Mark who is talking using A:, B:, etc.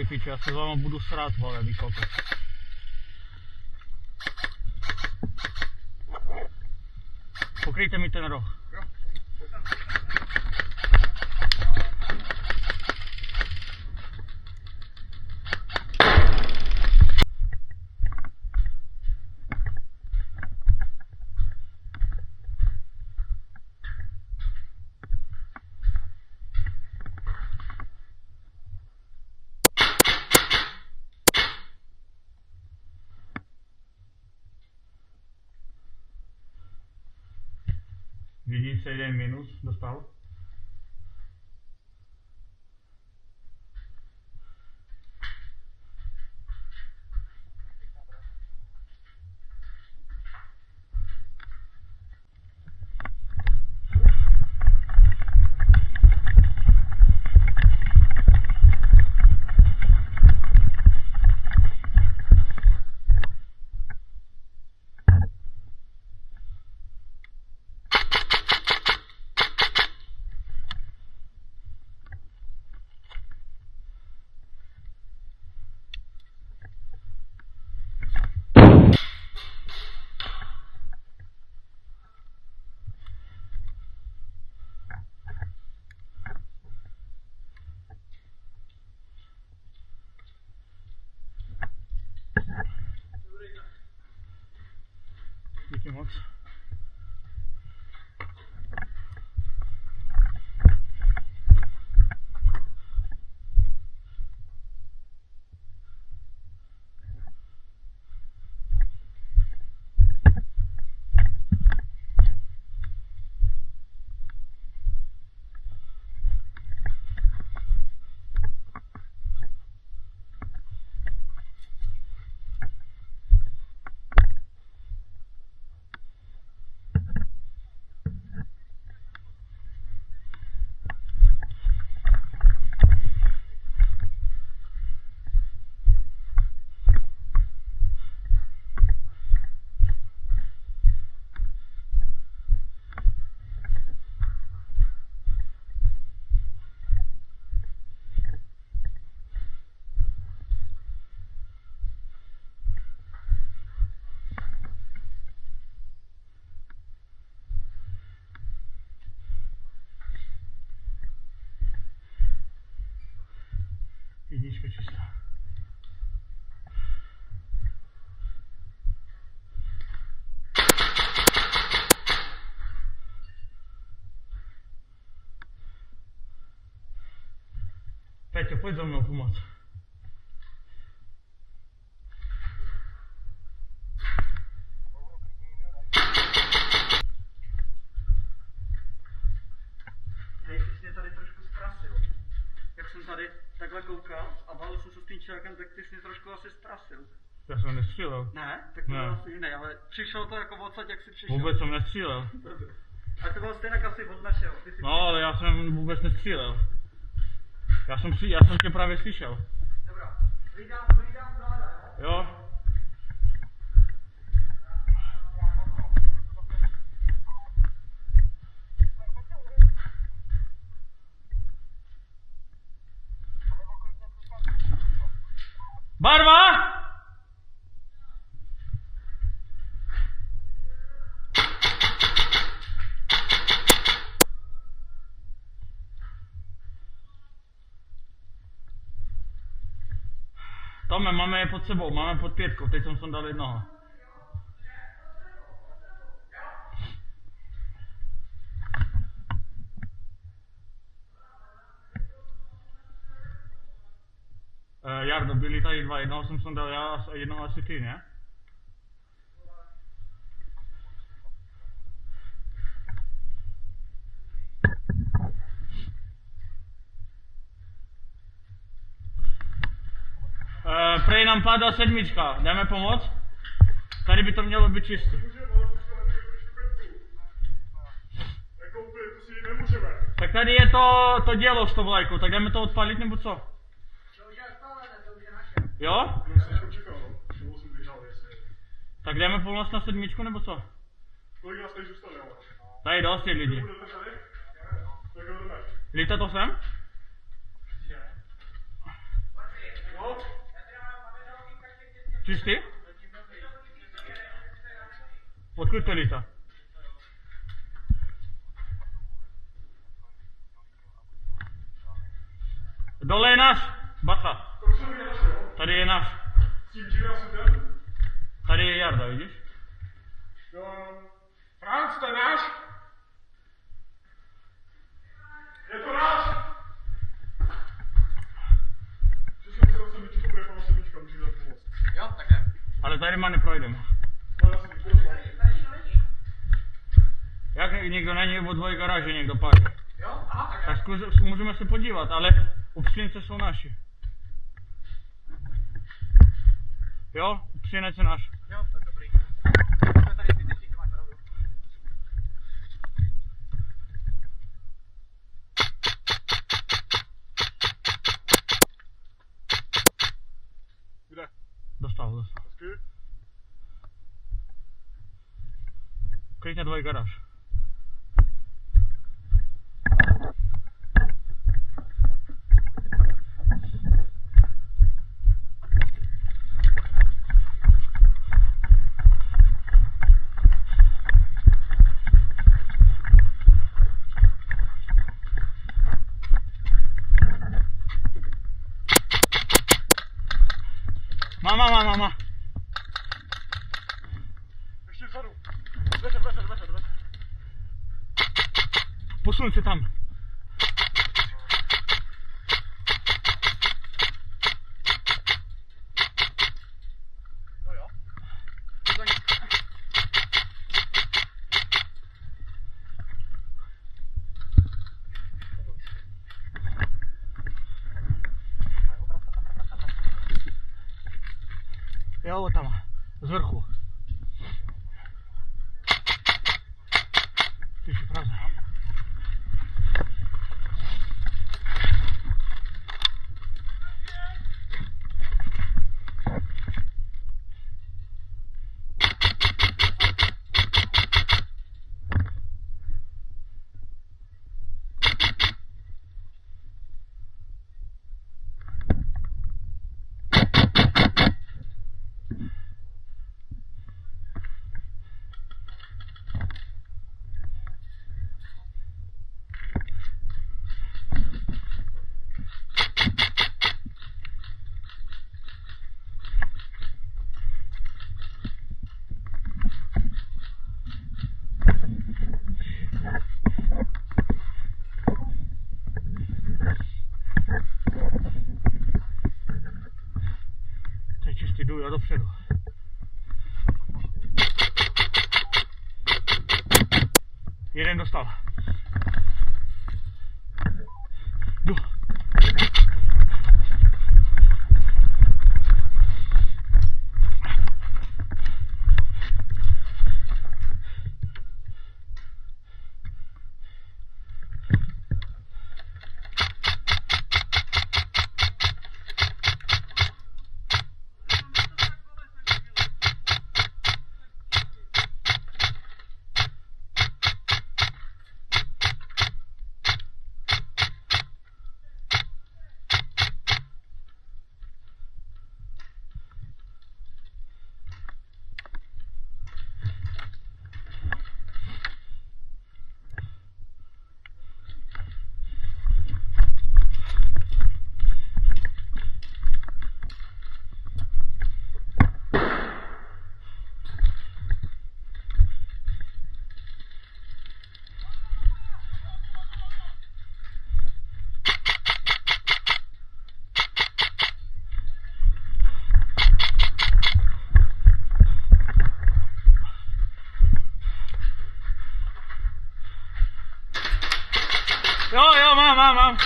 A: počkej piče, já se s váma budu srát, vole, výkopy. Pokryjte mi ten roh. Vidíš se jeden minus, dostal? Díky moc. Jednička čistá. Peťo, pojď za mnou pomoct.
B: Hej, ty jsi mě tady trošku zprasil. Jak jsem tady takhle koukal a bavil jsem se s tím člověkem, tak ty jsi mě trošku asi zprasil.
A: Já jsem nestřílel.
B: Ne? Tak to
A: Ne.
B: byl asi jiný, ale přišel to jako odsaď, jak jsi přišel.
A: Vůbec jsem nestřílel.
B: A to byl stejně asi odnašel.
A: No, ale já jsem vůbec nestřílel. Já jsem tě právě slyšel.
B: Dobrá, hlídám záda, jo?
A: Jo? Barva! Tome, máme je pod sebou, máme pod pětkou, teď jsem sem dal jednoho. Jardo, byli tady dva, jednoho jsem sem dal já a jednoho asi ty, ne? Prej nám padá sedmička, jdeme pomoct? Tady by to mělo být čistý. Tak tady je to dělo s tou vlajkou, tak jdeme to odpalit nebo co? Jo? Tak jdeme pomoct na sedmičku nebo co? Tady dost je lidi. Líte to sem? Čistý? Odkud to lítá? Dole je náš, bacha. Tady je náš. Tady je Jarda, vidíš?
C: Franc, to je náš? Je to náš? Přišel se na sedmičku, bude pana sedmička, může dát pomoct.
B: Jo, tak je.
A: Ale tady má neprojdeme. Jak někdo není od dvoje garáže, někdo parkuje.
B: Jo, aha, tak
A: Tak můžeme se podívat, ale upřince jsou naši. Jo, upřinec je náš.
B: Jo, to je dobrý. Jsme tady zbytečný, máš pravdu.
C: Kde?
A: Dostal.
C: Hezky?
A: Klidně dvoje garáž. Mama.
C: Ještě vzadu. Dveře.
A: Posun se tam.
B: No jo.
A: Jo, tam, z vrchu. Ty jsi pravda. Jdu já dopředu. Jeden dostal. Jdu. Jo, mám.